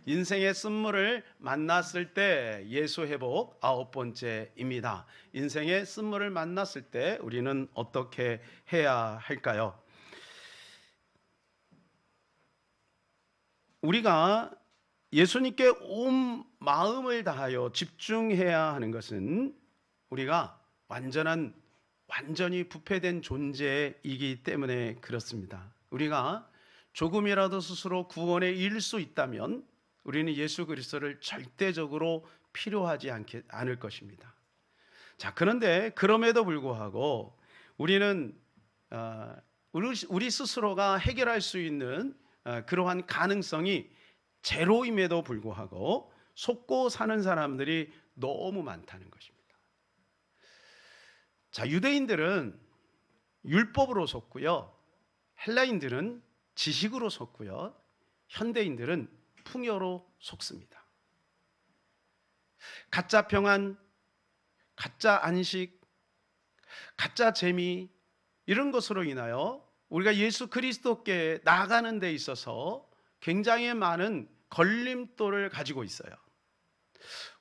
인생의 쓴물을 만났을 때 예수 회복 9번째입니다. 인생의 쓴물을 만났을 때 우리는 어떻게 해야 할까요? 우리가 예수님께 온 마음을 다하여 집중해야 하는 것은 우리가 완전히 부패된 존재이기 때문에 그렇습니다. 우리가 조금이라도 스스로 구원에 이를 수 있다면 우리는 예수 그리스도를 절대적으로 필요하지 않을 것입니다. 자, 그런데 그럼에도 불구하고 우리는 우리 스스로가 해결할 수 있는 그러한 가능성이 제로임에도 불구하고 속고 사는 사람들이 너무 많다는 것입니다. 자, 유대인들은 율법으로 속고요, 헬라인들은 지식으로 속고요, 현대인들은 풍요로 속습니다. 가짜 평안, 가짜 안식, 가짜 재미, 이런 것으로 인하여 우리가 예수 그리스도께 나아가는 데 있어서 굉장히 많은 걸림돌을 가지고 있어요.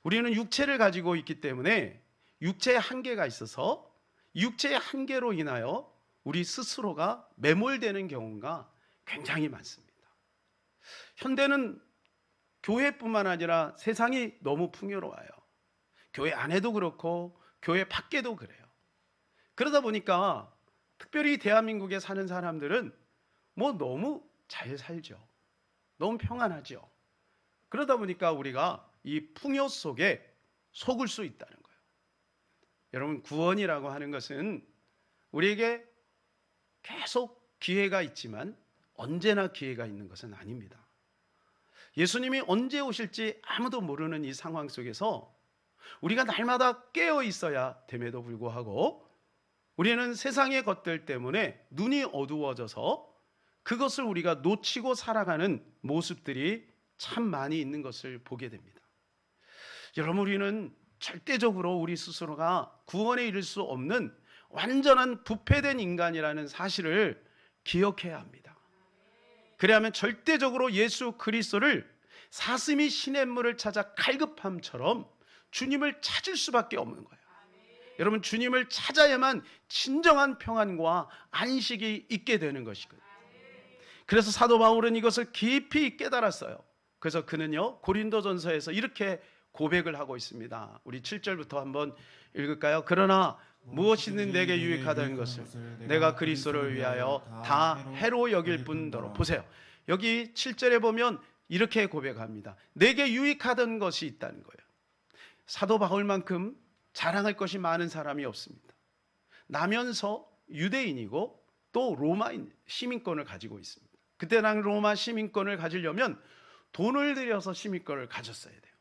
우리는 육체를 가지고 있기 때문에 육체의 한계가 있어서 육체의 한계로 인하여 우리 스스로가 매몰되는 경우가 굉장히 많습니다. 현대는 교회뿐만 아니라 세상이 너무 풍요로워요. 교회 안에도 그렇고 교회 밖에도 그래요. 그러다 보니까 특별히 대한민국에 사는 사람들은 너무 잘 살죠. 너무 평안하죠. 그러다 보니까 우리가 이 풍요 속에 속을 수 있다는 거예요. 여러분, 구원이라고 하는 것은 우리에게 계속 기회가 있지만 언제나 기회가 있는 것은 아닙니다. 예수님이 언제 오실지 아무도 모르는 이 상황 속에서 우리가 날마다 깨어 있어야 됨에도 불구하고 우리는 세상의 것들 때문에 눈이 어두워져서 그것을 우리가 놓치고 살아가는 모습들이 참 많이 있는 것을 보게 됩니다. 여러분, 우리는 절대적으로 우리 스스로가 구원에 이를 수 없는 완전한 부패된 인간이라는 사실을 기억해야 합니다. 그래야만 절대적으로 예수 그리스도를 사슴이 시냇물을 찾아 갈급함처럼 주님을 찾을 수밖에 없는 거예요. 여러분, 주님을 찾아야만 진정한 평안과 안식이 있게 되는 것이거든요. 그래서 사도 바울은 이것을 깊이 깨달았어요. 그래서 그는요, 고린도전서에서 이렇게 고백을 하고 있습니다. 우리 7절부터 한번 읽을까요? 그러나 무엇이든 내게 유익하다는 것을 내가 그리스도를 위하여 다 해로 여길 뿐더러. 보세요, 여기 7절에 보면 이렇게 고백합니다. 내게 유익하던 것이 있다는 거예요. 사도 바울만큼 자랑할 것이 많은 사람이 없습니다. 나면서 유대인이고 또 로마인 시민권을 가지고 있습니다. 그때 당 로마 시민권을 가지려면 돈을 들여서 시민권을 가졌어야 돼요.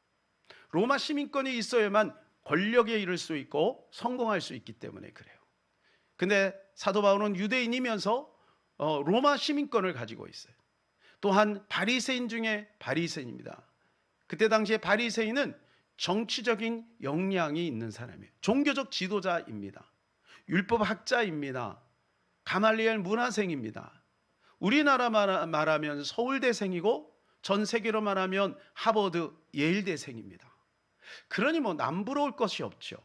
로마 시민권이 있어야만 권력에 이를 수 있고 성공할 수 있기 때문에 그래요. 근데 사도 바울은 유대인이면서 로마 시민권을 가지고 있어요. 또한 바리새인 중에 바리새인입니다. 그때 당시에 바리새인은 정치적인 역량이 있는 사람이에요. 종교적 지도자입니다. 율법 학자입니다. 가말리엘 문화생입니다. 우리나라 말하면 서울대생이고 전 세계로 말하면 하버드 예일대생입니다. 그러니 남부러울 것이 없죠.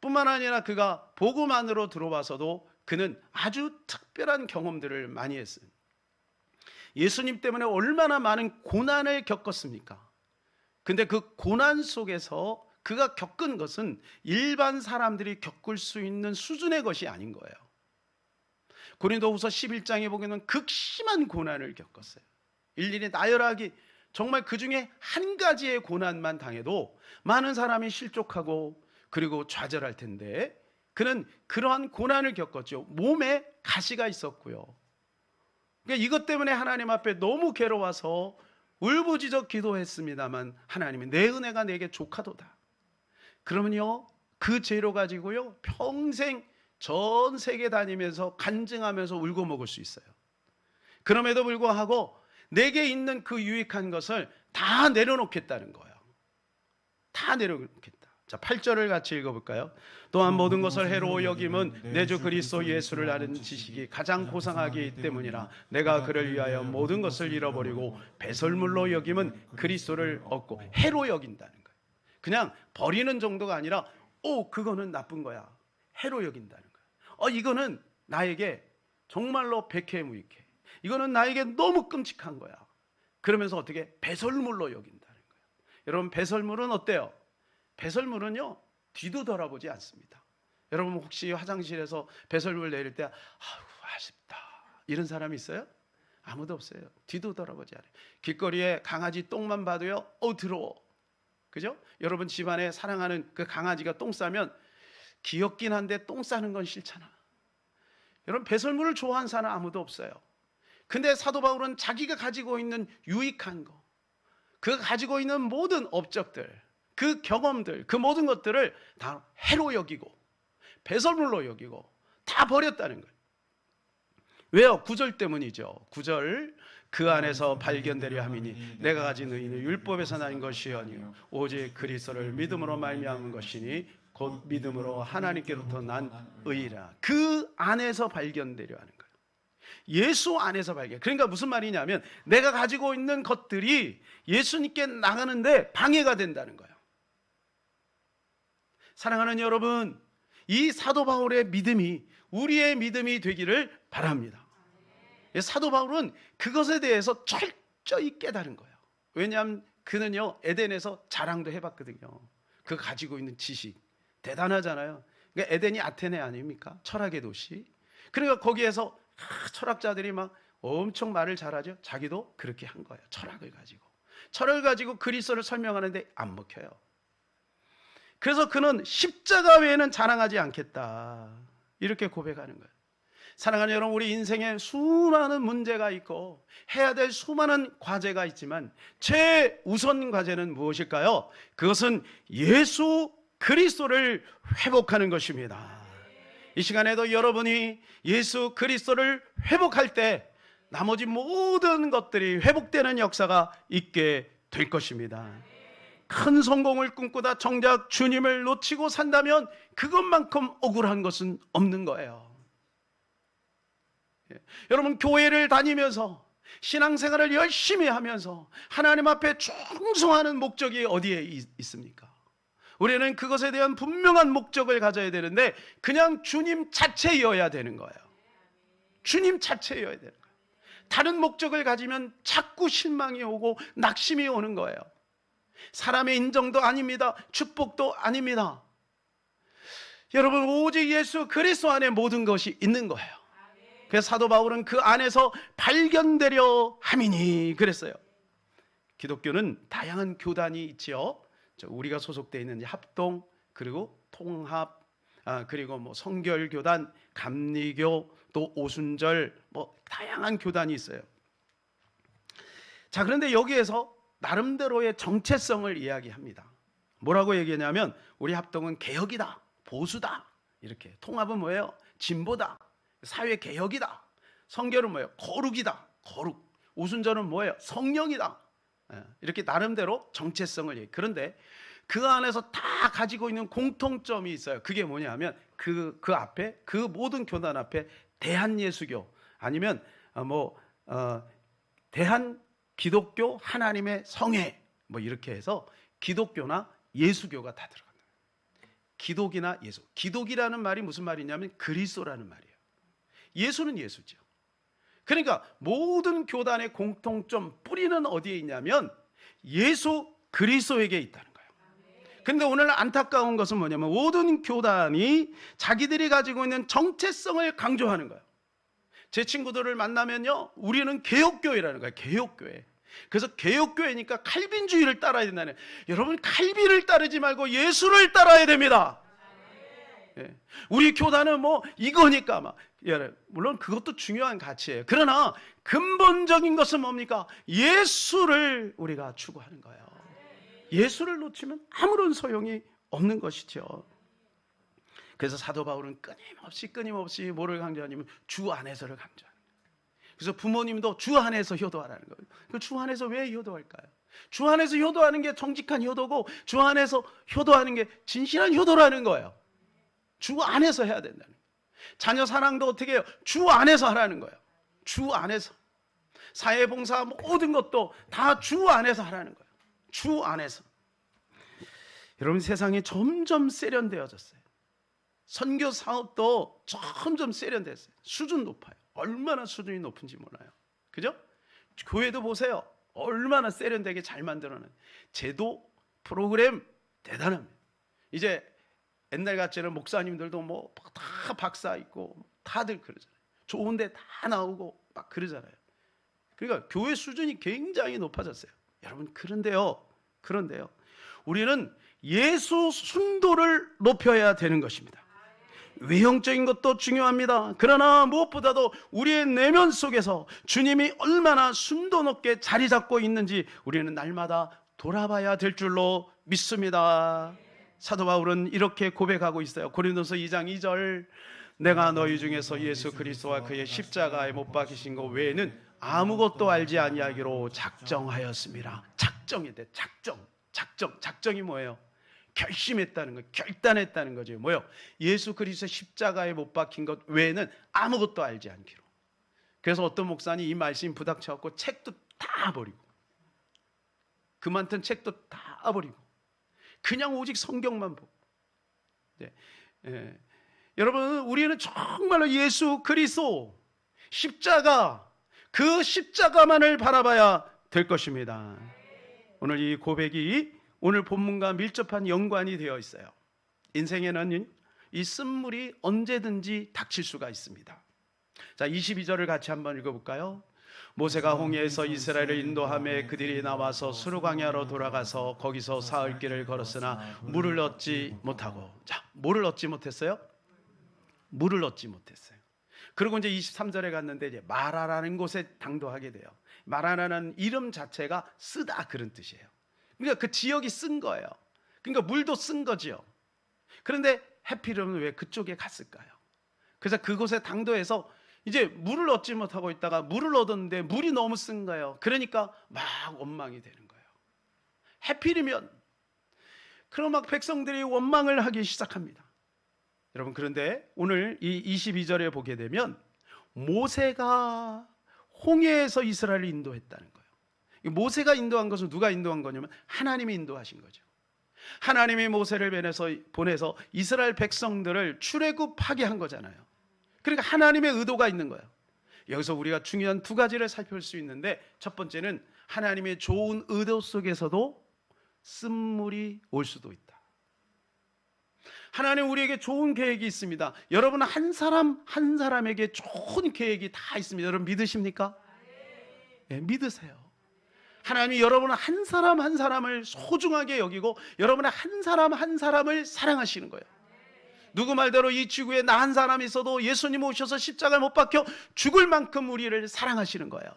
뿐만 아니라 그가 복음만으로 들어와서도 그는 아주 특별한 경험들을 많이 했어요. 예수님 때문에 얼마나 많은 고난을 겪었습니까? 근데 그 고난 속에서 그가 겪은 것은 일반 사람들이 겪을 수 있는 수준의 것이 아닌 거예요. 고린도후서 11장에 보면 극심한 고난을 겪었어요. 일일이 나열하기 정말 그 중에 한 가지의 고난만 당해도 많은 사람이 실족하고 그리고 좌절할 텐데 그는 그러한 고난을 겪었죠. 몸에 가시가 있었고요. 그러니까 이것 때문에 하나님 앞에 너무 괴로워서 울부짖어 기도했습니다만 하나님이 내 은혜가 내게 족하도다. 그러면요, 그 죄로 가지고요 평생 전 세계 다니면서 간증하면서 울고 먹을 수 있어요. 그럼에도 불구하고 내게 있는 그 유익한 것을 다 내려놓겠다는 거예요. 다 내려놓겠다. 자, 8절을 같이 읽어볼까요? 또한 모든 것을 해로 여김은 내 주 그리스도 예수를 아는 지식이 가장 고상하기 때문이라. 내가 그를 위하여 모든 것을 잃어버리고 배설물로 여김은 그리스도를 얻고. 해로 여긴다는 거예요. 그냥 버리는 정도가 아니라 그거는 나쁜 거야. 해로 여긴다는 거예요. 이거는 나에게 정말로 백해무익해. 이거는 나에게 너무 끔찍한 거야. 그러면서 어떻게? 배설물로 여긴다는 거예요. 여러분, 배설물은 어때요? 배설물은요, 뒤도 돌아보지 않습니다. 여러분, 혹시 화장실에서 배설물 내릴 때 아쉽다 이런 사람이 있어요? 아무도 없어요. 뒤도 돌아보지 않아요. 길거리에 강아지 똥만 봐도요, 더러워. 그죠? 여러분, 집안에 사랑하는 그 강아지가 똥 싸면 귀엽긴 한데 똥 싸는 건 싫잖아. 여러분, 배설물을 좋아하는 사람 아무도 없어요. 근데 사도 바울은 자기가 가지고 있는 유익한 거, 그가 가지고 있는 모든 업적들, 그 경험들, 그 모든 것들을 다 해로 여기고 배설물로 여기고 다 버렸다는 거예요. 왜요? 9절 때문이죠. 9절, 그 안에서 발견되려 함이니 내가 가진 의인은 율법에서 난 것이 아니요 오직 그리스도를 믿음으로 말미암은 것이니 곧 믿음으로 하나님께로부터 난 의라. 그 안에서 발견되려 하는 거예요. 예수 안에서 발견. 그러니까 무슨 말이냐면 내가 가지고 있는 것들이 예수님께 나가는데 방해가 된다는 거예요. 사랑하는 여러분, 이 사도 바울의 믿음이 우리의 믿음이 되기를 바랍니다. 사도 바울은 그것에 대해서 철저히 깨달은 거예요. 왜냐하면 그는요, 에덴에서 자랑도 해봤거든요. 그 가지고 있는 지식 대단하잖아요. 그러니까 에덴이 아테네 아닙니까? 철학의 도시. 그러니까 거기에서 철학자들이 막 엄청 말을 잘하죠. 자기도 그렇게 한 거예요. 철학을 가지고 그리스도를 설명하는데 안 먹혀요. 그래서 그는 십자가 외에는 자랑하지 않겠다, 이렇게 고백하는 거예요. 사랑하는 여러분, 우리 인생에 수많은 문제가 있고 해야 될 수많은 과제가 있지만 최우선 과제는 무엇일까요? 그것은 예수 그리스도를 회복하는 것입니다. 이 시간에도 여러분이 예수 그리스도를 회복할 때 나머지 모든 것들이 회복되는 역사가 있게 될 것입니다. 큰 성공을 꿈꾸다 정작 주님을 놓치고 산다면 그것만큼 억울한 것은 없는 거예요. 여러분, 교회를 다니면서 신앙생활을 열심히 하면서 하나님 앞에 충성하는 목적이 어디에 있습니까? 우리는 그것에 대한 분명한 목적을 가져야 되는데 그냥 주님 자체여야 되는 거예요. 주님 자체여야 되는 거예요. 다른 목적을 가지면 자꾸 실망이 오고 낙심이 오는 거예요. 사람의 인정도 아닙니다. 축복도 아닙니다. 여러분, 오직 예수 그리스도 안에 모든 것이 있는 거예요. 그래서 사도 바울은 그 안에서 발견되려 함이니 그랬어요. 기독교는 다양한 교단이 있지요. 우리가 소속되어 있는 합동, 그리고 통합, 그리고 뭐 성결교단, 감리교, 또 오순절, 뭐 다양한 교단이 있어요. 자, 그런데 여기에서 나름대로의 정체성을 이야기합니다. 뭐라고 얘기하냐면 우리 합동은 개혁이다, 보수다, 이렇게. 통합은 뭐예요? 진보다, 사회개혁이다. 성결은 뭐예요? 거룩이다, 거룩. 오순절은 뭐예요? 성령이다. 이렇게 나름대로 정체성을 얘기해요. 그런데 그 안에서 다 가지고 있는 공통점이 있어요. 그게 뭐냐면 그 앞에, 그 모든 교단 앞에 대한예수교, 아니면 대한 기독교 하나님의 성회, 뭐 이렇게 해서 기독교나 예수교가 다 들어간다. 기독이나 예수. 기독이라는 말이 무슨 말이냐면 그리스도라는 말이에요. 예수는 예수죠. 그러니까 모든 교단의 공통점 뿌리는 어디에 있냐면 예수 그리스도에게 있다는 거예요. 근데 오늘 안타까운 것은 뭐냐면 모든 교단이 자기들이 가지고 있는 정체성을 강조하는 거예요. 제 친구들을 만나면요, 우리는 개혁교회라는 거예요. 개혁교회. 그래서 개혁교회니까 칼빈주의를 따라야 된다는. 여러분, 칼빈을 따르지 말고 예수를 따라야 됩니다. 예. 우리 교단은 뭐 이거니까 막, 물론 그것도 중요한 가치예요. 그러나 근본적인 것은 뭡니까? 예수를 우리가 추구하는 거예요. 예수를 놓치면 아무런 소용이 없는 것이죠. 그래서 사도 바울은 끊임없이 뭐를 강조하냐면 주 안에서를 강조하는 거예요. 그래서 부모님도 주 안에서 효도하라는 거예요. 그 주 안에서 왜 효도할까요? 주 안에서 효도하는 게 정직한 효도고, 주 안에서 효도하는 게 진실한 효도라는 거예요. 주 안에서 해야 된다는 거예요. 자녀 사랑도 어떻게 해요? 주 안에서 하라는 거예요. 주 안에서. 사회봉사 모든 것도 다 주 안에서 하라는 거예요. 주 안에서. 여러분, 세상이 점점 세련되어졌어요. 선교 사업도 점점 세련됐어요. 수준 높아요. 얼마나 수준이 높은지 몰라요. 그죠? 교회도 보세요. 얼마나 세련되게 잘 만들어낸 제도, 프로그램 대단합니다. 이제 옛날 같지는 목사님들도 뭐 다 박사 있고 다들 그러잖아요. 좋은데 다 나오고 막 그러잖아요. 그러니까 교회 수준이 굉장히 높아졌어요. 여러분, 그런데요, 우리는 예수 순도를 높여야 되는 것입니다. 외형적인 것도 중요합니다. 그러나 무엇보다도 우리의 내면 속에서 주님이 얼마나 순도 높게 자리 잡고 있는지 우리는 날마다 돌아봐야 될 줄로 믿습니다. 사도 바울은 이렇게 고백하고 있어요. 고린도서 2장 2절, 내가 너희 중에서 예수 그리스도와 그의 십자가에 못 박히신 것 외에는 아무것도 알지 아니하기로 작정하였습니다. 작정이 돼. 작정이 뭐예요? 결심했다는 거, 결단했다는 거죠. 뭐요? 예수 그리스도 십자가에 못 박힌 것 외에는 아무것도 알지 않기로. 그래서 어떤 목사님 이 말씀 부닥쳐갖고 책도 다 버리고, 그 많던 책도 다 버리고 그냥 오직 성경만 보고. 네. 여러분, 우리는 정말로 예수 그리스도 십자가, 그 십자가만을 바라봐야 될 것입니다. 오늘 이 고백이 오늘 본문과 밀접한 연관이 되어 있어요. 인생에는 이 쓴물이 언제든지 닥칠 수가 있습니다. 자, 22절을 같이 한번 읽어볼까요? 모세가 홍해에서 이스라엘을 인도하며 그들이 나와서 수르광야로 돌아가서 거기서 사흘 길을 걸었으나 물을 얻지 못하고. 자, 뭐를 얻지 못했어요? 물을 얻지 못했어요. 그리고 이제 23절에 갔는데 이제 마라라는 곳에 당도하게 돼요. 마라라는 이름 자체가 쓰다, 그런 뜻이에요. 그러니까 그 지역이 쓴 거예요. 그러니까 물도 쓴 거죠. 그런데 해피름은 왜 그쪽에 갔을까요? 그래서 그곳에 당도해서 이제 물을 얻지 못하고 있다가 물을 얻었는데 물이 너무 쓴 거예요. 그러니까 막 원망이 되는 거예요. 해피리면 그럼 막 백성들이 원망을 하기 시작합니다. 여러분, 그런데 오늘 이 22절에 보게 되면 모세가 홍해에서 이스라엘을 인도했다는 거예요. 모세가 인도한 것은 누가 인도한 거냐면 하나님이 인도하신 거죠. 하나님이 모세를 보내서 이스라엘 백성들을 출애굽하게 한 거잖아요. 그러니까 하나님의 의도가 있는 거예요. 여기서 우리가 중요한 두 가지를 살펴볼 수 있는데, 첫 번째는 하나님의 좋은 의도 속에서도 쓴물이 올 수도 있다. 하나님 우리에게 좋은 계획이 있습니다. 여러분, 한 사람 한 사람에게 좋은 계획이 다 있습니다. 여러분 믿으십니까? 네, 믿으세요. 하나님이 여러분 한 사람 한 사람을 소중하게 여기고 여러분의 한 사람 한 사람을 사랑하시는 거예요. 누구 말대로 이 지구에 나 한 사람이 있어도 예수님 오셔서 십자가에 못 박혀 죽을 만큼 우리를 사랑하시는 거예요.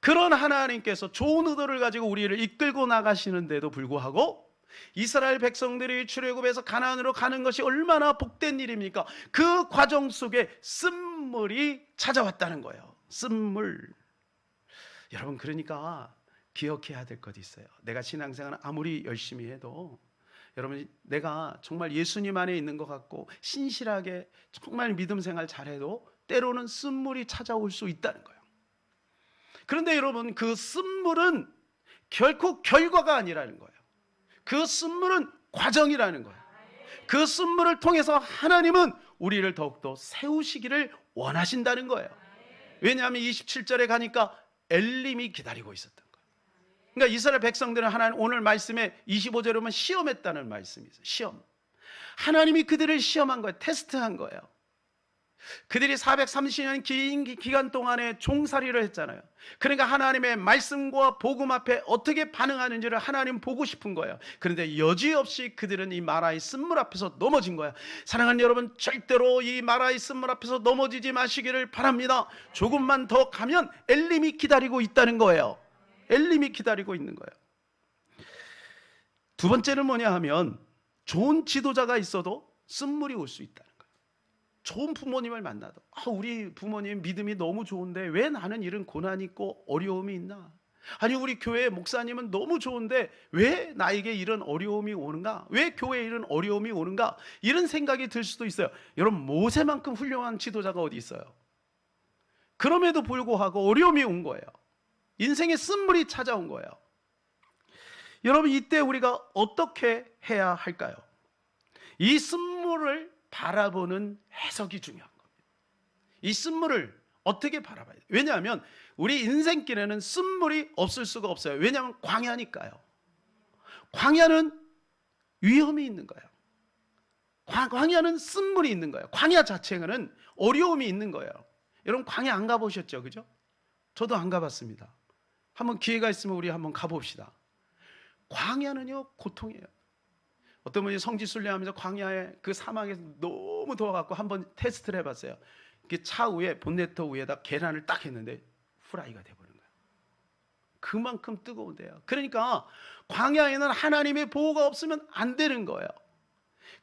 그런 하나님께서 좋은 의도를 가지고 우리를 이끌고 나가시는데도 불구하고 이스라엘 백성들이 출애굽해서 가나안으로 가는 것이 얼마나 복된 일입니까? 그 과정 속에 쓴물이 찾아왔다는 거예요. 쓴물. 여러분, 그러니까 기억해야 될 것이 있어요. 내가 신앙생활을 아무리 열심히 해도 여러분, 내가 정말 예수님 안에 있는 것 같고 신실하게 정말 믿음 생활 잘해도 때로는 쓴물이 찾아올 수 있다는 거예요. 그런데 여러분, 그 쓴물은 결코 결과가 아니라는 거예요. 그 쓴물은 과정이라는 거예요. 그 쓴물을 통해서 하나님은 우리를 더욱더 세우시기를 원하신다는 거예요. 왜냐하면 27절에 가니까 엘림이 기다리고 있었던 거예요. 그러니까 이스라엘 백성들은 하나님 오늘 말씀에 25절에 보면 시험했다는 말씀이 있어요. 시험. 하나님이 그들을 시험한 거예요. 테스트한 거예요. 그들이 430년 긴 기간 동안에 종살이를 했잖아요. 그러니까 하나님의 말씀과 복음 앞에 어떻게 반응하는지를 하나님 보고 싶은 거예요. 그런데 여지없이 그들은 이 마라의 쓴물 앞에서 넘어진 거예요. 사랑하는 여러분, 절대로 이 마라의 쓴물 앞에서 넘어지지 마시기를 바랍니다. 조금만 더 가면 엘림이 기다리고 있다는 거예요. 엘림이 기다리고 있는 거예요. 두 번째는 뭐냐 하면 좋은 지도자가 있어도 쓴물이 올 수 있다는 거예요. 좋은 부모님을 만나도 우리 부모님 믿음이 너무 좋은데 왜 나는 이런 고난이 있고 어려움이 있나? 아니 우리 교회 목사님은 너무 좋은데 왜 나에게 이런 어려움이 오는가? 왜 교회에 이런 어려움이 오는가? 이런 생각이 들 수도 있어요. 여러분, 모세만큼 훌륭한 지도자가 어디 있어요? 그럼에도 불구하고 어려움이 온 거예요. 인생의 쓴물이 찾아온 거예요. 여러분, 이때 우리가 어떻게 해야 할까요? 이 쓴물을 바라보는 해석이 중요한 겁니다. 이 쓴물을 어떻게 바라봐야 돼요? 왜냐하면 우리 인생길에는 쓴물이 없을 수가 없어요. 왜냐하면 광야니까요. 광야는 위험이 있는 거예요. 광야는 쓴물이 있는 거예요. 광야 자체는 어려움이 있는 거예요. 여러분, 광야 안 가보셨죠? 그죠? 저도 안 가봤습니다. 한번 기회가 있으면 우리 한번 가봅시다. 광야는요, 고통이에요. 어떤 분이 성지순례하면서 광야에 그 사막에서 너무 더워갖고 한번 테스트를 해봤어요. 차 위에, 본네트 위에다 계란을 딱 했는데 후라이가 돼버린 거예요. 그만큼 뜨거운데요. 그러니까 광야에는 하나님의 보호가 없으면 안 되는 거예요.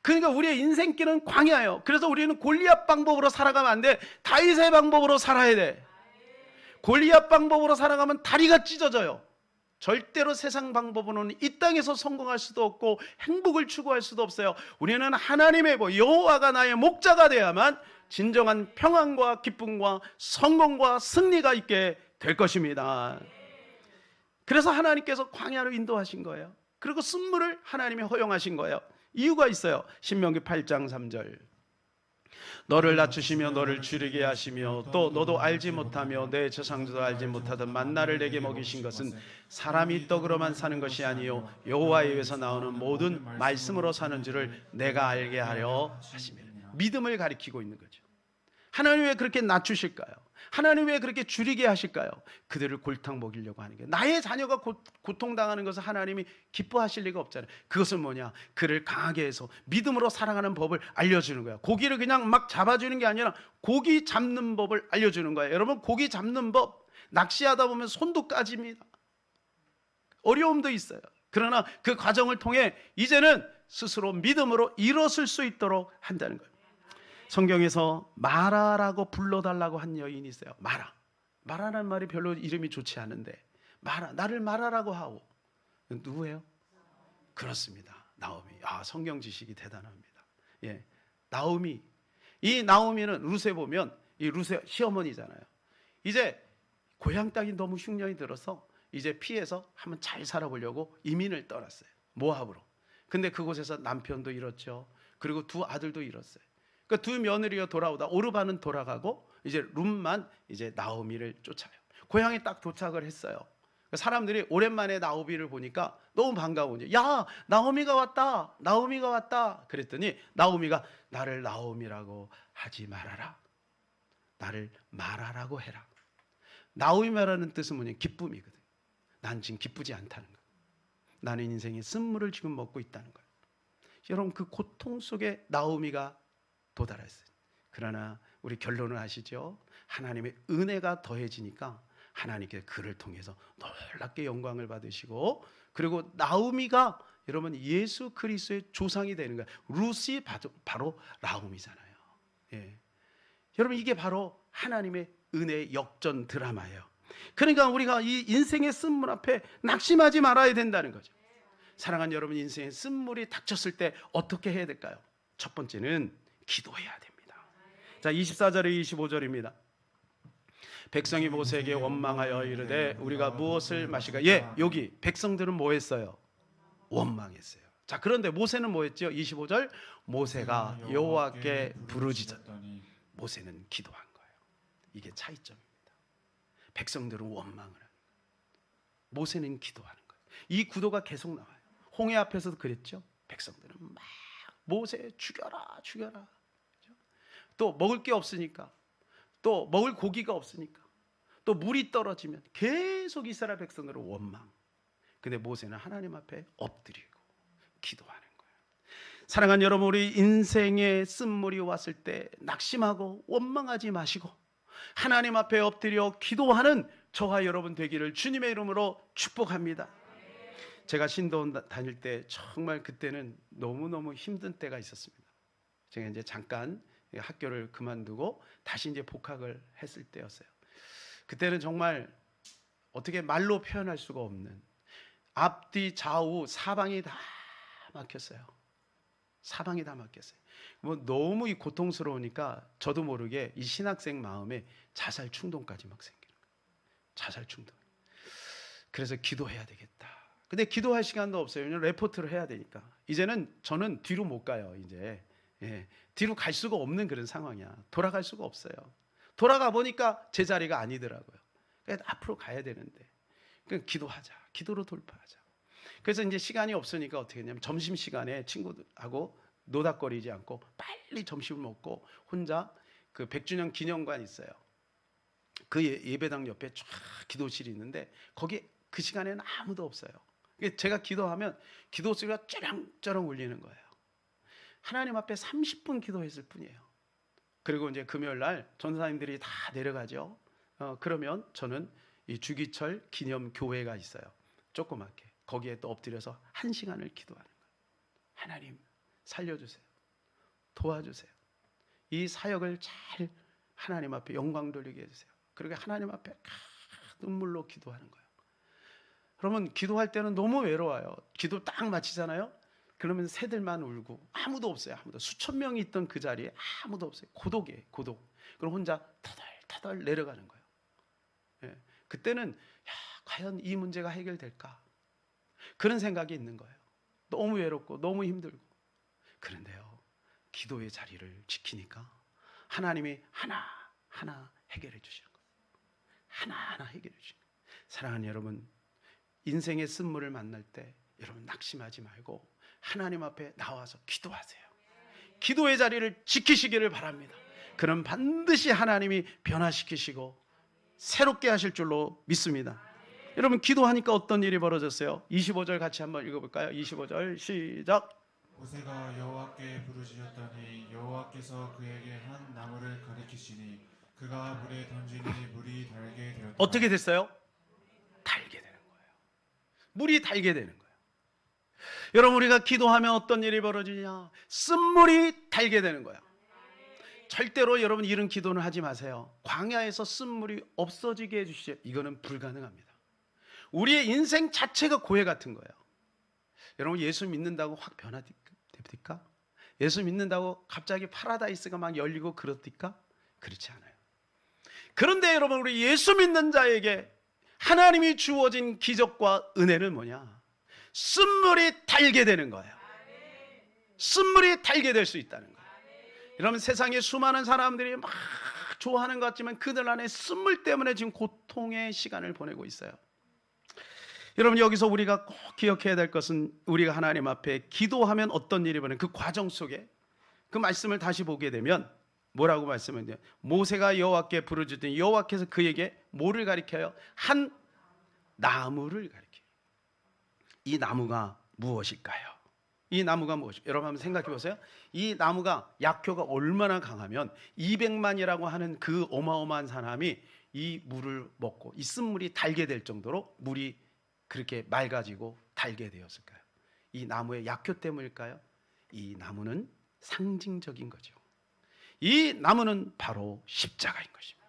그러니까 우리의 인생길은 광야예요. 그래서 우리는 골리앗 방법으로 살아가면 안 돼. 다윗의 방법으로 살아야 돼. 골리앗 방법으로 살아가면 다리가 찢어져요. 절대로 세상 방법으로는 이 땅에서 성공할 수도 없고 행복을 추구할 수도 없어요. 우리는 하나님의 여호와가 나의 목자가 돼야만 진정한 평안과 기쁨과 성공과 승리가 있게 될 것입니다. 그래서 하나님께서 광야로 인도하신 거예요. 그리고 쓴물을 하나님이 허용하신 거예요. 이유가 있어요. 신명기 8장 3절. 너를 낮추시며 너를 줄이게 하시며 또 너도 알지 못하며 내 조상들도 알지 못하던 만나를 내게 먹이신 것은 사람이 떡으로만 사는 것이 아니요 여호와의 입에서 나오는 모든 말씀으로 사는 줄을 내가 알게 하려 하시며, 믿음을 가리키고 있는 거죠. 하나님 왜 그렇게 낮추실까요? 하나님 왜 그렇게 줄이게 하실까요? 그들을 골탕 먹이려고 하는 거예요. 나의 자녀가 고통당하는 것을 하나님이 기뻐하실 리가 없잖아요. 그것은 뭐냐? 그를 강하게 해서 믿음으로 살아가는 법을 알려주는 거예요. 고기를 그냥 막 잡아주는 게 아니라 고기 잡는 법을 알려주는 거예요. 여러분, 고기 잡는 법, 낚시하다 보면 손도 까집니다. 어려움도 있어요. 그러나 그 과정을 통해 이제는 스스로 믿음으로 일어설 수 있도록 한다는 거예요. 성경에서 마라라고 불러달라고 한 여인이 있어요. 마라라는 말이 별로 이름이 좋지 않은데, 나를 마라라고 하오. 누구예요? 그렇습니다. 나오미. 성경 지식이 대단합니다. 예, 나오미. 이 나오미는 루세 보면 이 루세 시어머니잖아요. 이제 고향 땅이 너무 흉년이 들어서 이제 피해서 한번 잘 살아보려고 이민을 떠났어요. 모압으로. 근데 그곳에서 남편도 잃었죠. 그리고 두 아들도 잃었어요. 그 두 며느리가 돌아오다 오르바는 돌아가고 이제 룻만 이제 나오미를 쫓아요. 고향에 딱 도착을 했어요. 사람들이 오랜만에 나오미를 보니까 너무 반가운지, 야, 나오미가 왔다, 나오미가 왔다. 그랬더니 나오미가 나를 나오미라고 하지 말아라. 나를 마라라고 해라. 나오미라는 뜻은 뭐냐? 기쁨이거든. 난 지금 기쁘지 않다는 거예요. 나는 인생의 쓴물을 지금 먹고 있다는 거예요. 여러분, 그 고통 속에 나오미가 도달했어요. 그러나 우리 결론을 아시죠? 하나님의 은혜가 더해지니까 하나님께 그를 통해서 놀랍게 영광을 받으시고, 그리고 나오미가 여러분 예수 그리스도의 조상이 되는 거예요. 룻이 바로 나오미잖아요. 예. 여러분, 이게 바로 하나님의 은혜의 역전 드라마예요. 그러니까 우리가 이 인생의 쓴물 앞에 낙심하지 말아야 된다는 거죠. 사랑하는 여러분, 인생의 쓴물이 닥쳤을 때 어떻게 해야 될까요? 첫 번째는 기도해야 됩니다. 자, 24절에 25절입니다. 백성이 모세에게 원망하여 이르되 우리가 무엇을 마시까? 예, 여기 백성들은 뭐 했어요? 원망했어요. 자, 그런데 모세는 뭐 했죠? 25절, 모세가 여호와께 부르짖었더니 모세는 기도한 거예요. 이게 차이점입니다. 백성들은 원망을 하는 거예요. 모세는 기도하는 거예요. 이 구도가 계속 나와요. 홍해 앞에서도 그랬죠. 백성들은 막 모세 죽여라. 또 먹을 게 없으니까, 또 먹을 고기가 없으니까, 또 물이 떨어지면 계속 이스라엘 백성들은 원망. 근데 모세는 하나님 앞에 엎드리고 기도하는 거예요. 사랑하는 여러분, 우리 인생에 쓴물이 왔을 때 낙심하고 원망하지 마시고 하나님 앞에 엎드려 기도하는 저와 여러분 되기를 주님의 이름으로 축복합니다. 제가 신도원 다닐 때 정말 그때는 너무너무 힘든 때가 있었습니다. 제가 이제 잠깐 학교를 그만두고 다시 이제 복학을 했을 때였어요. 그때는 정말 어떻게 말로 표현할 수가 없는, 앞뒤 좌우 사방이 다 막혔어요. 사방이 다 막혔어요. 뭐 너무 이 고통스러우니까 저도 모르게 이 신학생 마음에 자살 충동까지 막 생기는 거예요. 자살 충동. 그래서 기도해야 되겠다. 근데 기도할 시간도 없어요. 왜냐면 레포트를 해야 되니까. 이제는 저는 뒤로 못 가요. 이제 뒤로 갈 수가 없는 그런 상황이야. 돌아갈 수가 없어요. 돌아가 보니까 제 자리가 아니더라고요. 그러니까 앞으로 가야 되는데, 그러니까 기도하자. 기도로 돌파하자. 그래서 이제 시간이 없으니까 어떻게 했냐면 점심시간에 친구들하고 노닥거리지 않고 빨리 점심을 먹고 혼자 그 100주년 기념관 있어요. 그 예배당 옆에 쫙 기도실이 있는데 거기 그 시간에는 아무도 없어요. 제가 기도하면 기도 소리가 쩌렁쩌렁 울리는 거예요. 하나님 앞에 30분 기도했을 뿐이에요. 그리고 이제 금요일 날 전사님들이 다 내려가죠. 그러면 저는 이 주기철 기념 교회가 있어요. 조그맣게. 거기에 또 엎드려서 1시간을 기도하는 거예요. 하나님 살려주세요. 도와주세요. 이 사역을 잘 하나님 앞에 영광 돌리게 해주세요. 그리고 하나님 앞에 눈물로 기도하는 거예요. 그러면 기도할 때는 너무 외로워요. 기도 딱 마치잖아요. 그러면 새들만 울고 아무도 없어요. 아무도. 수천 명이 있던 그 자리에 아무도 없어요. 고독이에요. 고독. 그럼 혼자 터덜터덜 내려가는 거예요. 예. 그때는 야, 과연 이 문제가 해결될까? 그런 생각이 있는 거예요. 너무 외롭고 너무 힘들고. 그런데요, 기도의 자리를 지키니까 하나님이 하나하나 해결해 주시는 거예요. 하나하나 해결해 주시는 거예요. 사랑하는 여러분, 인생의 쓴물을 만날 때 여러분 낙심하지 말고 하나님 앞에 나와서 기도하세요. 기도의 자리를 지키시기를 바랍니다. 그럼 반드시 하나님이 변화시키시고 새롭게 하실 줄로 믿습니다. 여러분, 기도하니까 어떤 일이 벌어졌어요? 25절 같이 한번 읽어볼까요? 25절 시작. 모세가 여호와께 부르짖었더니 여호와께서 그에게 한 나무를 가리키시니 그가 물에 던지니 물이 달게 되었다. 어떻게 됐어요? 달게 되는 거예요. 물이 달게 되는 거예요. 여러분, 우리가 기도하면 어떤 일이 벌어지냐? 쓴물이 달게 되는 거예요. 절대로 여러분 이런 기도는 하지 마세요. 광야에서 쓴물이 없어지게 해주시죠. 이거는 불가능합니다. 우리의 인생 자체가 고해 같은 거예요. 여러분, 예수 믿는다고 확 변화됩니까? 예수 믿는다고 갑자기 파라다이스가 막 열리고 그렇습니까? 그렇지 않아요. 그런데 여러분, 우리 예수 믿는 자에게 하나님이 주어진 기적과 은혜는 뭐냐? 쓴물이 달게 되는 거예요. 쓴물이 달게 될 수 있다는 거예요. 여러분, 세상에 수많은 사람들이 막 좋아하는 것 같지만 그들 안에 쓴물 때문에 지금 고통의 시간을 보내고 있어요. 여러분, 여기서 우리가 꼭 기억해야 될 것은 우리가 하나님 앞에 기도하면 어떤 일이 벌어지는 그 과정 속에 그 말씀을 다시 보게 되면 뭐라고 말씀하냐? 모세가 여호와께 부르짖더니 여호와께서 그에게 뭐를 가리켜요? 한 나무를 가리켜요. 이 나무가 무엇일까요? 이 나무가 무엇일까요? 여러분 한번 생각해 보세요. 이 나무가 약효가 얼마나 강하면 200만이라고 하는 그 어마어마한 사람이 이 물을 먹고 이 쓴물이 달게 될 정도로 물이 그렇게 맑아지고 달게 되었을까요? 이 나무의 약효 때문일까요? 이 나무는 상징적인 거죠. 이 나무는 바로 십자가인 것입니다.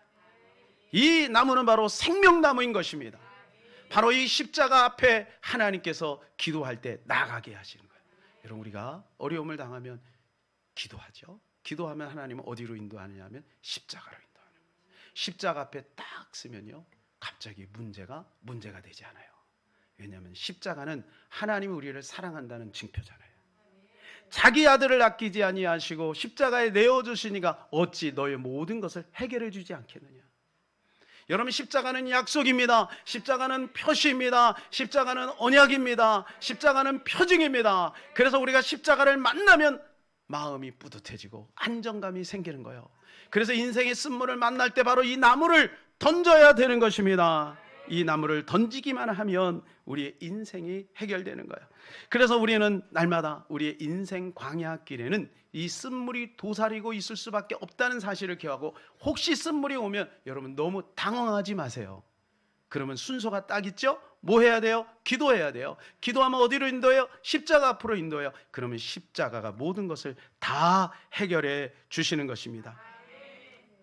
이 나무는 바로 생명나무인 것입니다. 바로 이 십자가 앞에 하나님께서 기도할 때 나가게 하시는 거예요. 여러분, 우리가 어려움을 당하면 기도하죠. 기도하면 하나님은 어디로 인도하느냐 하면 십자가로 인도하는 거예요. 십자가 앞에 딱 쓰면요, 갑자기 문제가 되지 않아요. 왜냐하면 십자가는 하나님이 우리를 사랑한다는 징표잖아요. 자기 아들을 아끼지 아니하시고 십자가에 내어주시니가 어찌 너의 모든 것을 해결해 주지 않겠느냐. 여러분, 십자가는 약속입니다. 십자가는 표시입니다. 십자가는 언약입니다. 십자가는 표징입니다. 그래서 우리가 십자가를 만나면 마음이 뿌듯해지고 안정감이 생기는 거예요. 그래서 인생의 쓴물을 만날 때 바로 이 나무를 던져야 되는 것입니다. 이 나무를 던지기만 하면 우리의 인생이 해결되는 거예요. 그래서 우리는 날마다 우리의 인생 광야길에는 이 쓴물이 도사리고 있을 수밖에 없다는 사실을 기억하고, 혹시 쓴물이 오면 여러분 너무 당황하지 마세요. 그러면 순서가 딱 있죠? 뭐 해야 돼요? 기도해야 돼요. 기도하면 어디로 인도해요? 십자가 앞으로 인도해요. 그러면 십자가가 모든 것을 다 해결해 주시는 것입니다.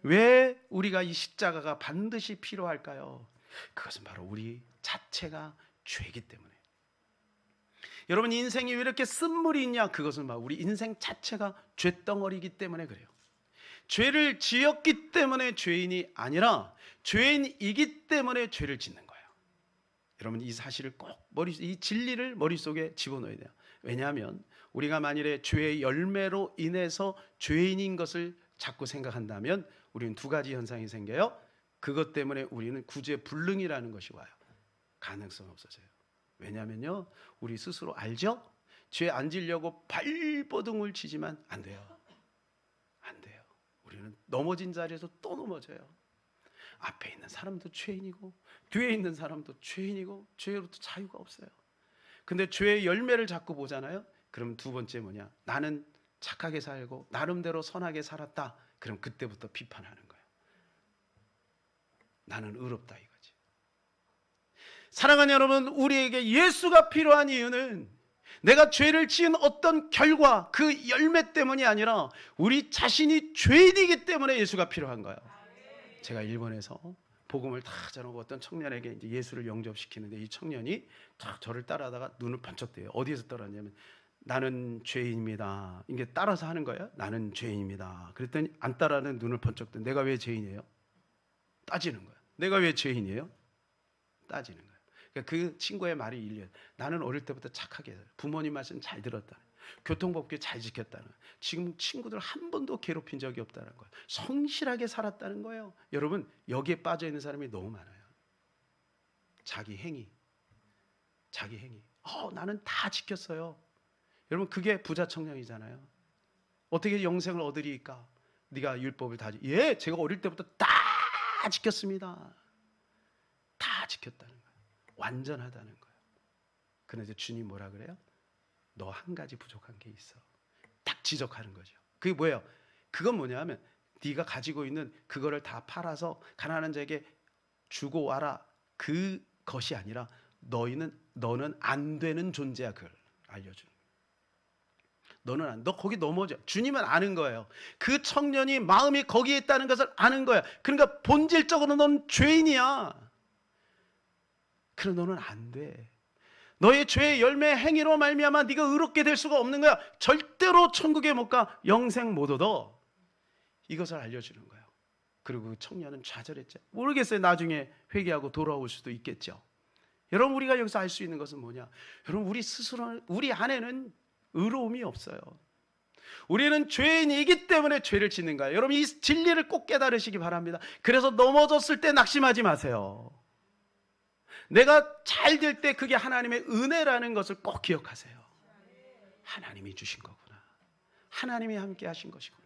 왜 우리가 이 십자가가 반드시 필요할까요? 그것은 바로 우리 자체가 죄이기 때문에. 여러분, 인생이 왜 이렇게 쓴물이 있냐? 그것은 바로 우리 인생 자체가 죄덩어리이기 때문에 그래요. 죄를 지었기 때문에 죄인이 아니라 죄인이기 때문에 죄를 짓는 거예요. 여러분, 이 사실을 꼭 이 진리를 머릿속에 집어넣어야 돼요. 왜냐하면 우리가 만일에 죄의 열매로 인해서 죄인인 것을 자꾸 생각한다면 우리는 두 가지 현상이 생겨요. 그것 때문에 우리는 구제불능이라는 것이 와요. 가능성 없어져요. 왜냐하면요, 우리 스스로 알죠? 죄 안 지려고 발버둥을 치지만 안 돼요. 안 돼요. 우리는 넘어진 자리에서 또 넘어져요. 앞에 있는 사람도 죄인이고 뒤에 있는 사람도 죄인이고 죄로부터 자유가 없어요. 근데 죄의 열매를 자꾸 보잖아요. 그럼 두 번째 뭐냐? 나는 착하게 살고 나름대로 선하게 살았다. 그럼 그때부터 비판하는 거예요. 나는 의롭다 이거지. 사랑하는 여러분, 우리에게 예수가 필요한 이유는 내가 죄를 지은 어떤 결과, 그 열매 때문이 아니라 우리 자신이 죄인이기 때문에 예수가 필요한 거예요. 제가 일본에서 복음을 다 전하고 어떤 청년에게 이제 예수를 영접시키는데 이 청년이 딱 저를 따라하다가 눈을 번쩍 떼요. 어디에서 따라하냐면 나는 죄인입니다. 이게 따라서 하는 거예요. 나는 죄인입니다. 그랬더니 안 따라하는 눈을 번쩍 떼. 내가 왜 죄인이에요? 따지는 거예요. 내가 왜 죄인이에요? 따지는 거예요. 그러니까 그 친구의 말이 일리해요. 나는 어릴 때부터 착하게 부모님 말씀 잘 들었다. 교통법규 잘 지켰다는. 지금 친구들 한 번도 괴롭힌 적이 없다는 거예요. 성실하게 살았다는 거예요. 여러분, 여기에 빠져 있는 사람이 너무 많아요. 자기 행위. 나는 다 지켰어요. 여러분, 그게 부자 청년이잖아요. 어떻게 영생을 얻으리까? 네가 율법을 다 예, 제가 어릴 때부터 다 지켰습니다. 다 지켰다는 거예요. 완전하다는 거예요. 그런데 주님 뭐라 그래요? 너 한 가지 부족한 게 있어. 딱 지적하는 거죠. 그게 뭐예요? 그건 뭐냐면 네가 가지고 있는 그거를 다 팔아서 가난한 자에게 주고 와라. 그것이 아니라 너는 안 되는 존재야. 그걸 알려주는 거예요. 너 거기 넘어져. 주님은 아는 거예요. 그 청년이 마음이 거기에 있다는 것을 아는 거예요. 그러니까 본질적으로 넌 죄인이야. 그럼 너는 안 돼. 너의 죄의 열매 행위로 말미암아 네가 의롭게 될 수가 없는 거야. 절대로 천국에 못 가. 영생 못 얻어. 이것을 알려주는 거예요. 그리고 그 청년은 좌절했죠. 모르겠어요. 나중에 회개하고 돌아올 수도 있겠죠. 여러분, 우리가 여기서 알 수 있는 것은 뭐냐? 여러분, 우리 스스로, 우리 안에는 의로움이 없어요. 우리는 죄인이기 때문에 죄를 짓는 거예요. 여러분, 이 진리를 꼭 깨달으시기 바랍니다. 그래서 넘어졌을 때 낙심하지 마세요. 내가 잘 될 때 그게 하나님의 은혜라는 것을 꼭 기억하세요. 하나님이 주신 거구나. 하나님이 함께 하신 것이구나.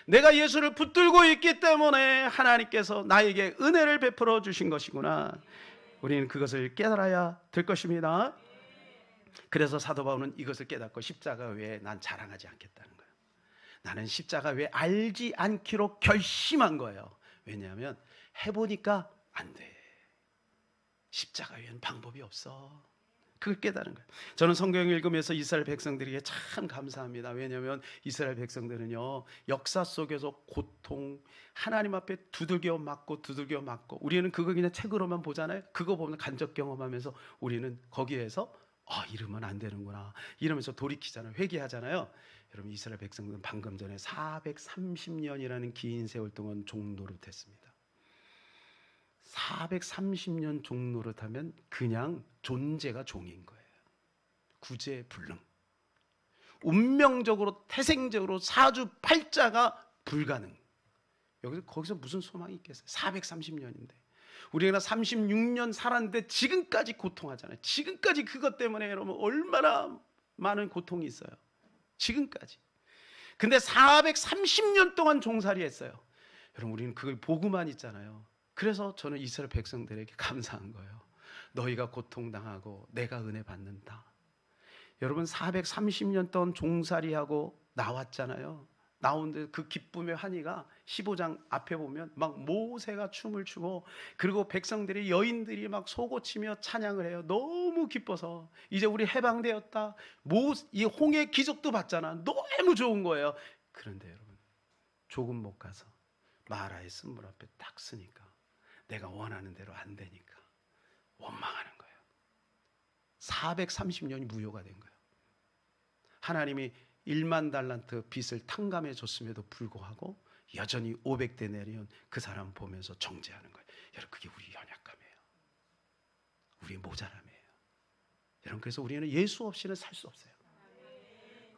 내가 예수를 붙들고 있기 때문에 하나님께서 나에게 은혜를 베풀어 주신 것이구나. 우리는 그것을 깨달아야 될 것입니다. 그래서 사도 바울은 이것을 깨닫고 십자가 외에 난 자랑하지 않겠다는 거예요. 나는 십자가 외에 알지 않기로 결심한 거예요. 왜냐하면 해보니까 안 돼. 십자가 외에는 방법이 없어. 그걸 깨달은 거예요. 저는 성경을 읽으면서 이스라엘 백성들에게 참 감사합니다. 왜냐하면 이스라엘 백성들은요, 역사 속에서 고통, 하나님 앞에 두들겨 맞고 우리는 그거 그냥 책으로만 보잖아요. 그거 보면 간접 경험하면서 우리는 거기에서 이러면 안 되는구나 이러면서 돌이키잖아요. 회개하잖아요. 여러분, 이스라엘 백성들은 방금 전에 430년이라는 긴 세월 동안 종노릇했습니다. 430년 종노릇하면 그냥 존재가 종인 거예요. 구제불능. 운명적으로 태생적으로 사주팔자가 불가능. 거기서 무슨 소망이 있겠어요? 430년인데 우리가 36년 살았는데 지금까지 고통하잖아요. 지금까지 그것 때문에 여러분 얼마나 많은 고통이 있어요. 지금까지. 근데 430년 동안 종살이 했어요. 여러분, 우리는 그걸 보고만 있잖아요. 그래서 저는 이스라엘 백성들에게 감사한 거예요. 너희가 고통당하고 내가 은혜 받는다. 여러분, 430년 동안 종살이하고 나왔잖아요. 나오는데 그 기쁨의 환희가 15장 앞에 보면 막 모세가 춤을 추고, 그리고 백성들이, 여인들이 막 소고치며 찬양을 해요. 너무 기뻐서 이제 우리 해방되었다. 이 홍해 기적도 봤잖아. 너무 좋은 거예요. 그런데 여러분, 조금 못 가서 마라의 쓴물 앞에 딱 서니까 내가 원하는 대로 안 되니까 원망하는 거예요. 430년이 무효가 된 거예요. 하나님이 1만 달란트 빚을 탕감해 줬음에도 불구하고 여전히 500대 내려온 그 사람 보면서 정죄하는 거예요. 여러분, 그게 우리 연약함이에요. 우리의 모자람이에요. 여러분, 그래서 우리는 예수 없이는 살 수 없어요.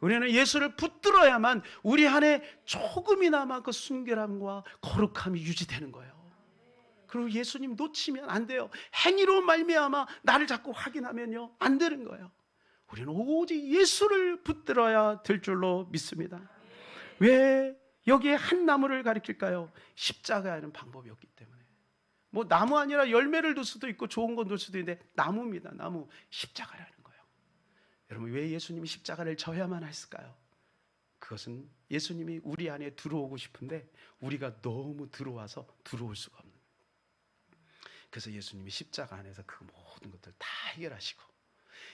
우리는 예수를 붙들어야만 우리 안에 조금이나마 그 순결함과 거룩함이 유지되는 거예요. 그리고 예수님 놓치면 안 돼요. 행위로 말미암아 나를 자꾸 확인하면요, 안 되는 거예요. 우리는 오직 예수를 붙들어야 될 줄로 믿습니다. 왜 여기에 한 나무를 가리킬까요? 십자가에는 방법이 없기 때문에. 뭐 나무 아니라 열매를 둘 수도 있고 좋은 건 둘 수도 있는데 나무입니다. 나무. 십자가라는 거예요. 여러분, 왜 예수님이 십자가를 져야만 했을까요? 그것은 예수님이 우리 안에 들어오고 싶은데 우리가 너무 들어와서 들어올 수가 없는 거예요. 그래서 예수님이 십자가 안에서 그 모든 것들 다 해결하시고,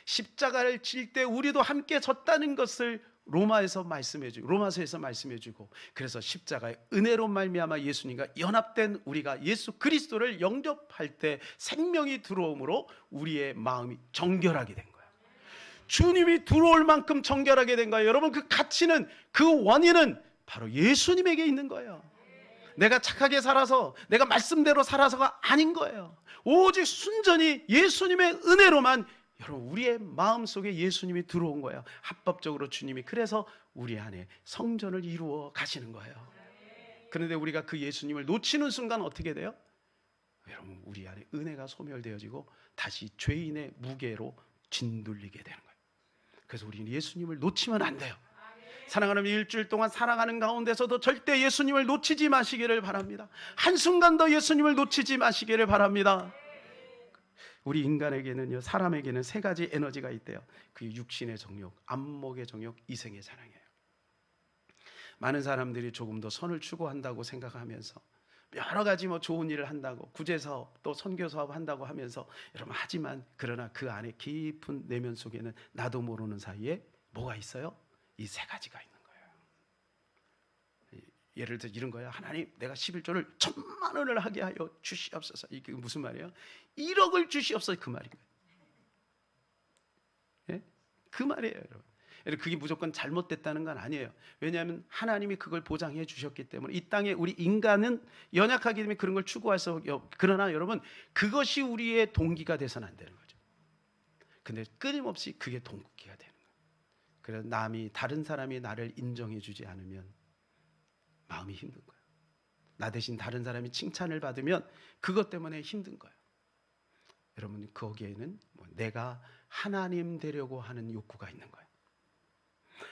십자가를 질 때 우리도 함께 졌다는 것을 로마서에서 말씀해 주고, 그래서 십자가의 은혜로 말미암아 예수님과 연합된 우리가 예수 그리스도를 영접할 때 생명이 들어옴으로 우리의 마음이 정결하게 된 거예요. 주님이 들어올 만큼 정결하게 된 거예요. 여러분, 그 가치는, 그 원인은 바로 예수님에게 있는 거예요. 내가 착하게 살아서, 내가 말씀대로 살아서가 아닌 거예요. 오직 순전히 예수님의 은혜로만 여러분, 우리의 마음속에 예수님이 들어온 거예요. 합법적으로 주님이 그래서 우리 안에 성전을 이루어 가시는 거예요. 그런데 우리가 그 예수님을 놓치는 순간 어떻게 돼요? 여러분, 우리 안에 은혜가 소멸되어지고 다시 죄인의 무게로 짓눌리게 되는 거예요. 그래서 우리는 예수님을 놓치면 안 돼요. 사랑하는 일주일 동안 살아가는 가운데서도 절대 예수님을 놓치지 마시기를 바랍니다. 한순간도 예수님을 놓치지 마시기를 바랍니다. 우리 인간에게는요, 사람에게는 세 가지 에너지가 있대요. 그게 육신의 정욕, 안목의 정욕, 이생의 자랑이에요. 많은 사람들이 조금 더 선을 추구한다고 생각하면서 여러 가지 뭐 좋은 일을 한다고, 구제사업 또 선교사업 한다고 하면서 여러분, 하지만 그러나 그 안에 깊은 내면 속에는 나도 모르는 사이에 뭐가 있어요? 이 세 가지가 있는 거예요. 예를 들어 이런 거예요. 하나님, 내가 11조를 1,000만 원을 하게 하여 주시옵소서. 이게 무슨 말이에요? 1억을 주시옵소서. 그 말인 거예요. 예? 그 말이에요, 여러분. 그게 무조건 잘못됐다는 건 아니에요. 왜냐하면 하나님이 그걸 보장해 주셨기 때문에. 이 땅에 우리 인간은 연약하기 때문에 그런 걸 추구할 수 없어요. 그러나 여러분, 그것이 우리의 동기가 돼서는 안 되는 거죠. 근데 끊임없이 그게 동기가 되는 거예요. 그래서 다른 사람이 나를 인정해 주지 않으면 마음이 힘든 거예요. 나 대신 다른 사람이 칭찬을 받으면 그것 때문에 힘든 거예요. 여러분, 거기에는 내가 하나님 되려고 하는 욕구가 있는 거예요.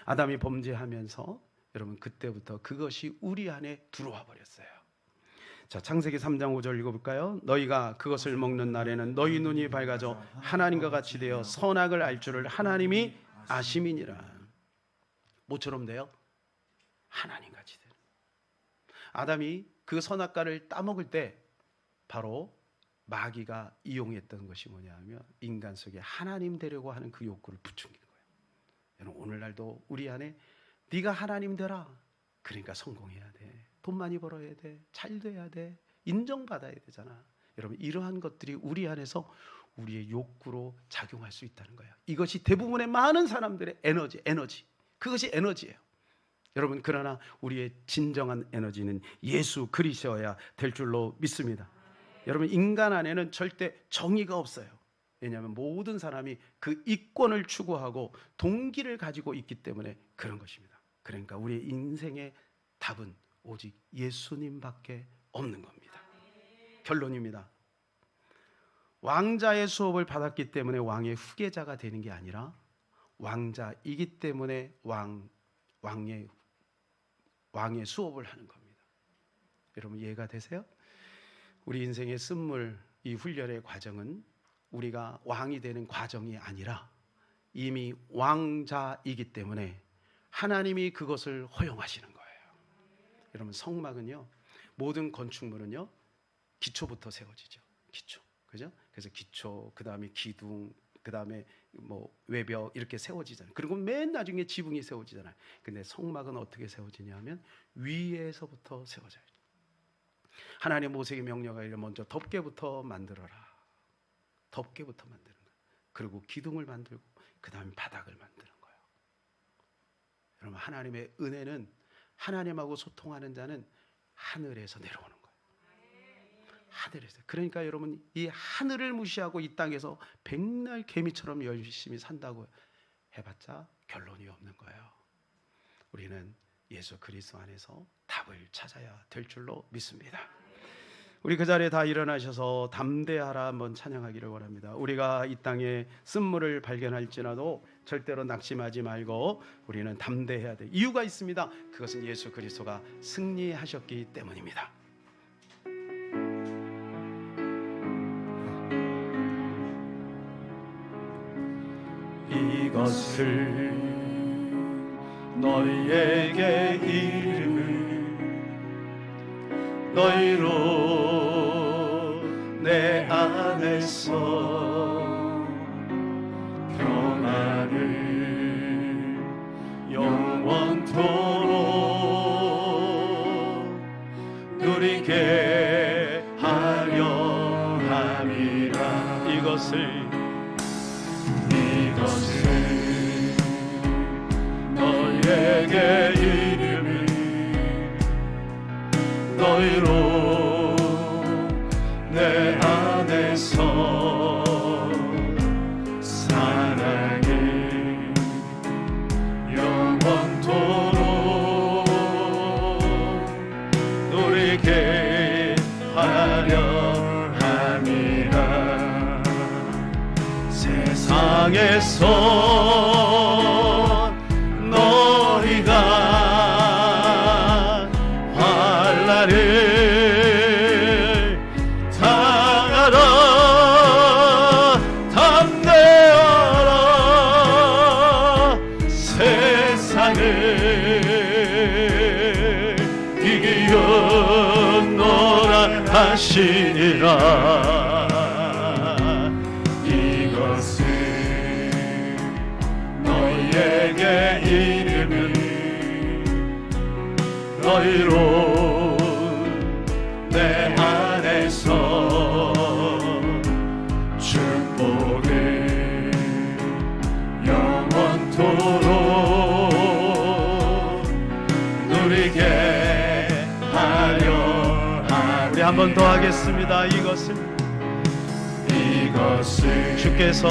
아담이 범죄하면서 여러분, 그때부터 그것이 우리 안에 들어와 버렸어요. 자, 창세기 3장 5절 읽어볼까요? 너희가 그것을 먹는 날에는 너희 눈이 밝아져 하나님과 같이 되어 선악을 알 줄을 하나님이 아심이니라. 뭐처럼 돼요? 하나님 같이 돼요. 아담이 그 선악과를 따먹을 때 바로 마귀가 이용했던 것이 뭐냐면 인간 속에 하나님 되려고 하는 그 욕구를 부추긴 거예요. 여러분, 오늘날도 우리 안에 네가 하나님 되라. 그러니까 성공해야 돼. 돈 많이 벌어야 돼. 잘 돼야 돼. 인정받아야 되잖아. 여러분, 이러한 것들이 우리 안에서 우리의 욕구로 작용할 수 있다는 거예요. 이것이 대부분의 많은 사람들의 에너지. 그것이 에너지예요. 여러분, 그러나 우리의 진정한 에너지는 예수 그리스도여야 될 줄로 믿습니다. 여러분, 인간 안에는 절대 정의가 없어요. 왜냐하면 모든 사람이 그 이권을 추구하고 동기를 가지고 있기 때문에 그런 것입니다. 그러니까 우리의 인생의 답은 오직 예수님밖에 없는 겁니다. 결론입니다. 왕자의 수업을 받았기 때문에 왕의 후계자가 되는 게 아니라 왕자이기 때문에 왕의 수업을 하는 겁니다. 여러분, 이해가 되세요? 우리 인생의 쓴물, 이 훈련의 과정은 우리가 왕이 되는 과정이 아니라 이미 왕자이기 때문에 하나님이 그것을 허용하시는 거예요. 여러분, 성막은요, 모든 건축물은요, 기초부터 세워지죠. 기초, 그죠? 그래서 기초, 그 다음에 기둥, 그 다음에 뭐 외벽 이렇게 세워지잖아요. 그리고 맨 나중에 지붕이 세워지잖아요. 근데 성막은 어떻게 세워지냐면 위에서부터 세워져요. 하나님 모세에게 명령하기를 먼저 덮개부터 만들어라. 덮개부터 만드는 거예요. 그리고 기둥을 만들고 그 다음에 바닥을 만드는 거예요. 여러분, 하나님의 은혜는, 하나님하고 소통하는 자는 하늘에서 내려오는 거예요. 하늘에서. 그러니까 여러분, 이 하늘을 무시하고 이 땅에서 백날 개미처럼 열심히 산다고 해봤자 결론이 없는 거예요. 우리는 예수 그리스도 안에서 답을 찾아야 될 줄로 믿습니다. 우리 그 자리에 다 일어나셔서 담대하라 한번 찬양하기를 원합니다. 우리가 이 땅에 쓴물을 발견할지라도 절대로 낙심하지 말고 우리는 담대해야 돼. 이유가 있습니다. 그것은 예수 그리스도가 승리하셨기 때문입니다. 이것을 너희에게 이름을 너희로 내 안에서 평안을 영원토록 누리게 하려 함이라. 이것을 너희에게 이름을 너희로 내 안에서 사랑을 영원토록 누리게 하려 함이라. 세상에서 너희가 환난을 당하라. 담대하라. 세상을 이기었노라 하시니라. 너희에게 이름은 너희로 내 안에서 축복을 영원토록 누리게 하려 함. 우리 한 번 더 하겠습니다. 이것을 주께서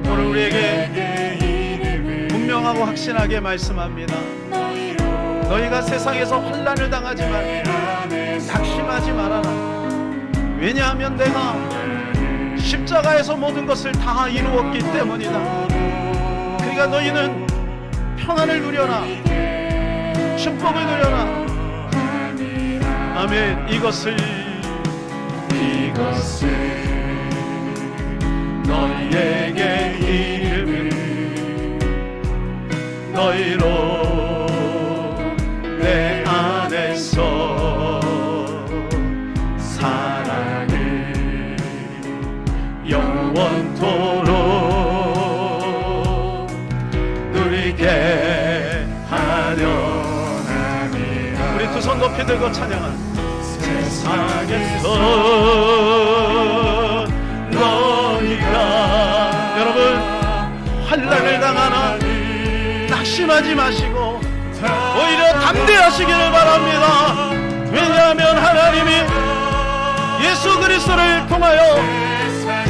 오늘 우리에게 분명하고 확신하게 말씀합니다. 너희가 세상에서 환난을 당하지만 낙심하지 말아라. 왜냐하면 내가 십자가에서 모든 것을 다 이루었기 때문이다. 그러니까 너희는 평안을 누려라. 축복을 누려라. 아멘. 이것을 너희에게 이름을 너희로 내 안에서 사랑을 영원토록 누리게 하려 함이라. 우리 두 손 높이 들고 찬양하는 세상에서 너희가 여러분 환난을 당하나 낙심하지 마시고 오히려 담대하시기를 바랍니다. 왜냐하면 하나님이 예수 그리스도를 통하여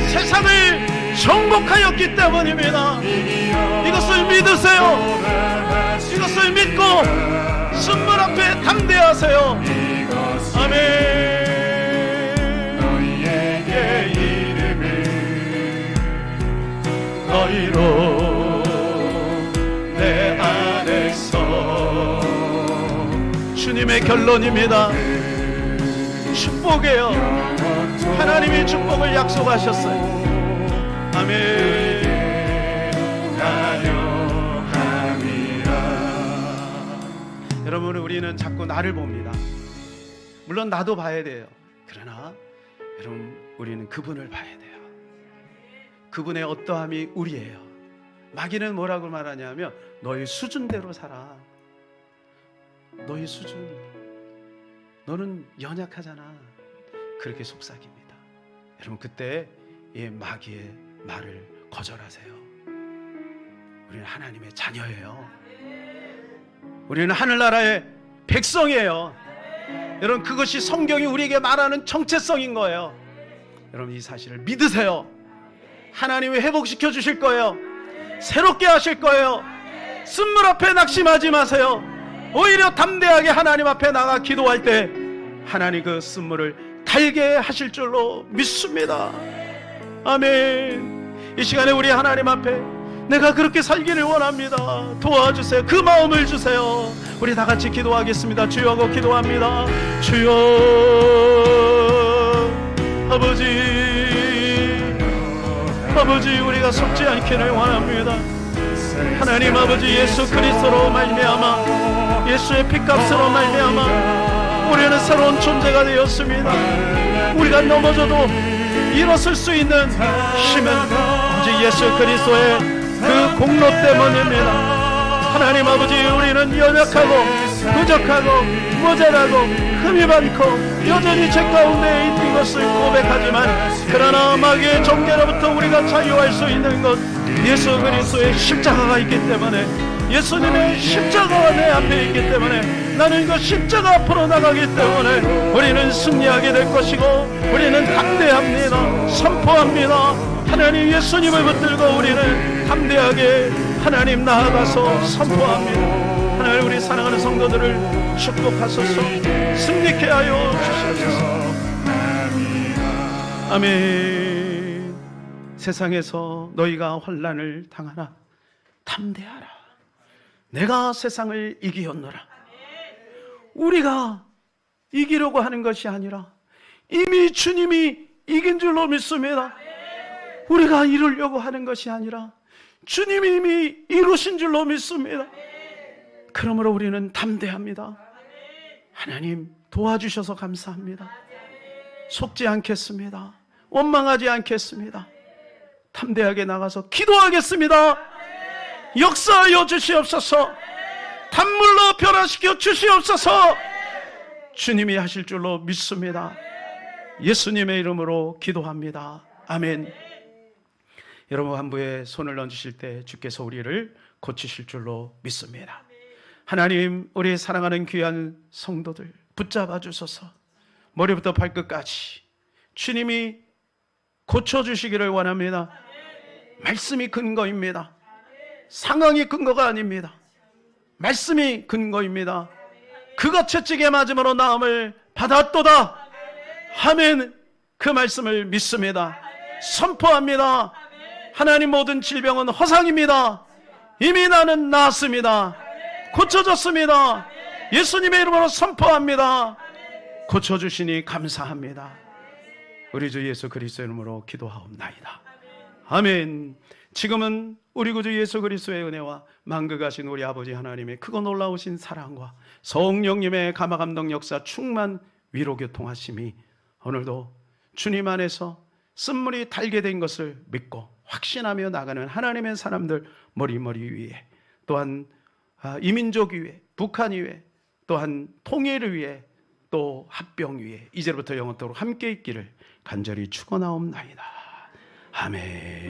세상을 정복하였기 때문입니다. 이것을 믿으세요. 이것을 믿고 순물 앞에 담대하세요. 아멘. 너희에게 이름을 너희로 내 안에서 주님의 결론입니다. 축복이에요. 하나님이 축복을 약속하셨어요. 아멘. 여러분, 우리는 자꾸 나를 봅니다. 물론 나도 봐야 돼요. 그러나 여러분, 우리는 그분을 봐야 돼요. 그분의 어떠함이 우리예요. 마귀는 뭐라고 말하냐면 너의 수준대로 살아. 너의 수준. 너는 연약하잖아. 그렇게 속삭입니다. 여러분, 그때 이 마귀의 말을 거절하세요. 우리는 하나님의 자녀예요. 우리는 하늘나라의 백성이에요. 여러분, 그것이 성경이 우리에게 말하는 정체성인 거예요. 여러분, 이 사실을 믿으세요. 하나님이 회복시켜 주실 거예요. 새롭게 하실 거예요. 쓴물 앞에 낙심하지 마세요. 오히려 담대하게 하나님 앞에 나가 기도할 때 하나님 그 쓴물을 달게 하실 줄로 믿습니다. 아멘. 이 시간에 우리 하나님 앞에 내가 그렇게 살기를 원합니다. 도와주세요. 그 마음을 주세요. 우리 다 같이 기도하겠습니다. 주여 하고 기도합니다. 주여, 아버지, 우리가 속지 않기를 원합니다. 하나님 아버지, 예수 그리스도로 말미암아, 예수의 피값으로 말미암아 우리는 새로운 존재가 되었습니다. 우리가 넘어져도 일어설 수 있는 힘은 오직 예수 그리스도의 그 공로 때문입니다. 하나님 아버지, 우리는 연약하고 부족하고 모자라고 흠이 많고 여전히 죄 가운데 있는 것을 고백하지만, 그러나 마귀의 종계로부터 우리가 자유할 수 있는 것 예수 그리스도의 십자가가 있기 때문에, 예수님의 십자가가 내 앞에 있기 때문에 나는 그 십자가 앞으로 나가기 때문에 우리는 승리하게 될 것이고, 우리는 담대합니다. 선포합니다. 하나님 예수님을 붙들고 우리는 담대하게 하나님 나아가서 선포합니다. 하나님, 우리 사랑하는 성도들을 축복하소서. 승리케 하여 주시옵소서. 아멘. 세상에서 너희가 환난을 당하나 담대하라. 내가 세상을 이기었노라. 우리가 이기려고 하는 것이 아니라 이미 주님이 이긴 줄로 믿습니다. 우리가 이루려고 하는 것이 아니라 주님이 이미 이루신 줄로 믿습니다. 그러므로 우리는 담대합니다. 하나님 도와주셔서 감사합니다. 속지 않겠습니다. 원망하지 않겠습니다. 담대하게 나가서 기도하겠습니다. 역사하여 주시옵소서. 단물로 변화시켜 주시옵소서. 주님이 하실 줄로 믿습니다. 예수님의 이름으로 기도합니다. 아멘. 여러분, 한부에 손을 얹으실 때 주께서 우리를 고치실 줄로 믿습니다. 하나님, 우리 사랑하는 귀한 성도들 붙잡아 주소서. 머리부터 발끝까지 주님이 고쳐주시기를 원합니다. 말씀이 근거입니다. 상황이 근거가 아닙니다. 말씀이 근거입니다. 그가 채찍에 맞음으로 나음을 받았도다. 아멘. 그 말씀을 믿습니다. 선포합니다. 하나님, 모든 질병은 허상입니다. 이미 나는 나았습니다. 고쳐졌습니다. 예수님의 이름으로 선포합니다. 고쳐주시니 감사합니다. 우리 주 예수 그리스도의 이름으로 기도하옵나이다. 아멘. 지금은 우리 구주 예수 그리스도의 은혜와 만극하신 우리 아버지 하나님의 크고 놀라우신 사랑과 성령님의 감화감동 역사 충만 위로 교통하심이 오늘도 주님 안에서 쓴물이 달게 된 것을 믿고 확신하며 나가는 하나님의 사람들 머리머리 위에, 또한 이민족 위에, 북한 위에, 또한 통일을 위해, 또 합병 위에 이제부터 영원토록 함께 있기를 간절히 축원하옵나이다. 아멘.